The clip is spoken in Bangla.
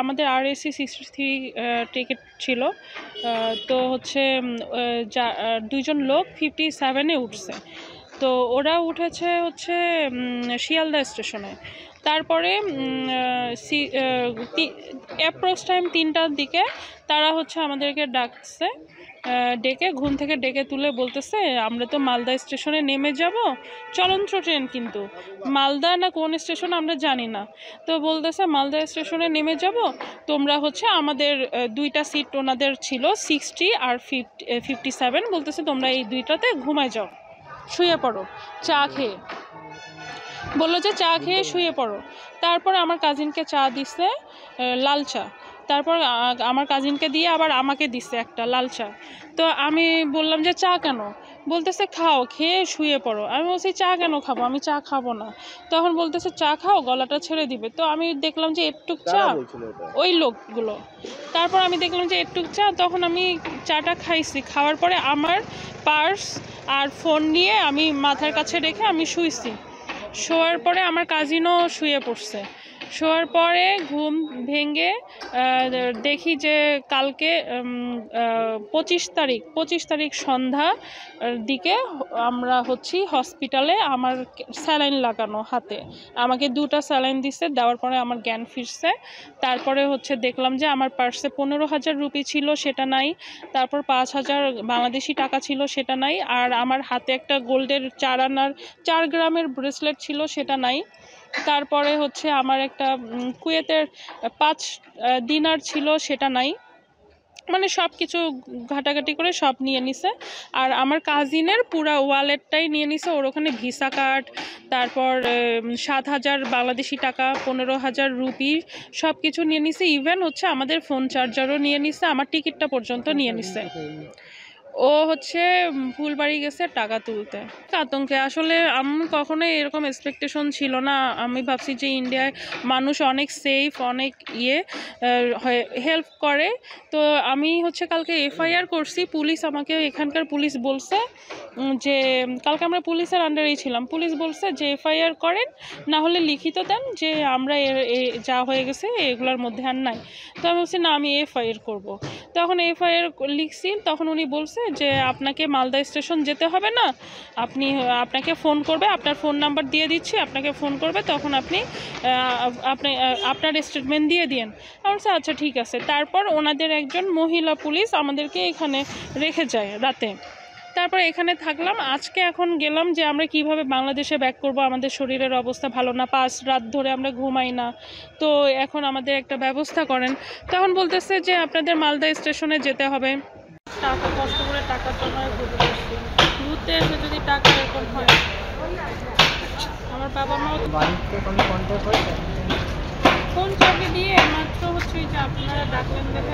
আমাদের RAC 63 টিকিট ছিল। তো হচ্ছে দুইজন লোক 57-এ উঠছে। তো ওরা উঠেছে হচ্ছে শিয়ালদা স্টেশনে। তারপরে অ্যাপ্রোচ টাইম 3টার দিকে তারা হচ্ছে আমাদেরকে ডাকছে, ডেকে ঘুম থেকে ডেকে তুলে বলতেছে আমরা তো মালদা স্টেশনে নেমে যাব, চলন্ত ট্রেন কিন্তু মালদা না কোন স্টেশন আমরা জানি না। তো বলতেছে মালদা স্টেশনে নেমে যাব, তোমরা হচ্ছে আমাদের দুইটা সিট ওনাদের ছিল 60 আর 57, বলতেছে তোমরা এই দুইটাতে ঘুমায় যাও, শুয়ে পড়ো চা খেয়ে। বললো যে চা খেয়ে শুয়ে পড়ো। তারপর আমার কাজিনকে চা দিছে, লাল চা। তারপর আমার কাজিনকে দিয়ে আবার আমাকে দিছে একটা লাল চা। তো আমি বললাম যে চা কেন? বলতেছে খাও, খেয়ে শুয়ে পড়ো। আমি বলছি চা কেন খাবো, আমি চা খাবো না। তখন বলতেছে চা খাও, গলাটা ছেড়ে দিবে। তো আমি দেখলাম যে একটু চা, ওই লোকগুলো। তারপর আমি দেখলাম যে একটু চা, তখন আমি চাটা খাইছি। খাওয়ার পরে আমার পার্স আর ফোন নিয়ে আমি মাথার কাছে রেখে আমি শুইছি। শোয়ার পরে আমার কাজিনও শুয়ে পড়ছে। শোয়ার পরে ঘুম ভেঙে দেখি যে কালকে 25 তারিখ সন্ধ্যা দিকে আমরা হচ্ছি হসপিটালে। আমার স্যালাইন লাগানো হাতে, আমাকে 2টা স্যালাইন দিচ্ছে। দেওয়ার পরে আমার জ্ঞান ফিরছে। তারপরে হচ্ছে দেখলাম যে আমার পার্সে 15,000 রুপি ছিল, সেটা নাই। তারপর 5,000 বাংলাদেশি টাকা ছিল, সেটা নাই। আর আমার হাতে একটা গোল্ডের 4 আনার 4 গ্রামের ব্রেসলেট ছিল, সেটা নাই। তারপরে হচ্ছে আমার একটা কুয়েতের 5 দিনার ছিল, সেটা নাই। মানে সব কিছু ঘাটাঘাটি করে সব নিয়ে নিছে। আর আমার কাজিনের পুরা ওয়ালেটটাই নিয়ে নিছে। ওর ওখানে ভিসা কার্ড, তারপর 7,000 বাংলাদেশি টাকা, 15,000 রুপি, সব কিছু নিয়ে নিছে। ইভেন হচ্ছে আমাদের ফোন চার্জারও নিয়ে নিছে, আমার টিকিটটা পর্যন্ত নিয়ে নিছে। ও হচ্ছে ফুলবাড়ি গেছে টাকা তুলতে। আতঙ্কে আসলে আমি কখনোই এরকম এক্সপেকটেশন ছিল না। আমি ভাবছি যে ইন্ডিয়ায় মানুষ অনেক সেফ, অনেক হেল্প করে। তো আমি হচ্ছে কালকে FIR করছি। পুলিশ আমাকে, এখানকার পুলিশ বলছে যে কালকে আমরা পুলিশের আন্ডারেই ছিলাম। পুলিশ বলছে যে FIR করেন, না হলে লিখিত দেন যে আমরা যা হয়ে গেছে এগুলোর মধ্যে আর নাই। তো আমি বলছি না, আমি FIR করব। তখন FIR লিখছি। তখন উনি বলছে যে আপনাকে মালদা স্টেশন যেতে হবে না, আপনাকে ফোন করবে, আপনার ফোন নাম্বার দিয়ে দিচ্ছি, আপনাকে ফোন করবে, তখন আপনি আপনার স্টেটমেন্ট দিয়ে দিন। আমি বলছি আচ্ছা ঠিক আছে। তারপর ওনাদের একজন মহিলা পুলিশ আমাদেরকে এখানে রেখে যায় রাতে। তারপরে এখানে থাকলাম। আজকে এখন গেলাম যে আমরা কিভাবে বাংলাদেশে ব্যাক করব। আমাদের শরীরের অবস্থা ভালো না, 5 রাত ধরে আমরা ঘুমাই না। তো এখন আমাদের একটা ব্যবস্থা করেন। তখন বলতেছে যে আপনাদের মালদা স্টেশনে যেতে হবে। টাকা কষ্ট করে টাকার জন্য ঘুরতে আসছি, ঘুরতে এসে যদি টাকা এরকম হয়। আমার বাবা মাও ফোন চাবি দিয়ে মাত্র হচ্ছে যে আপনারা ডাকলেন দেখে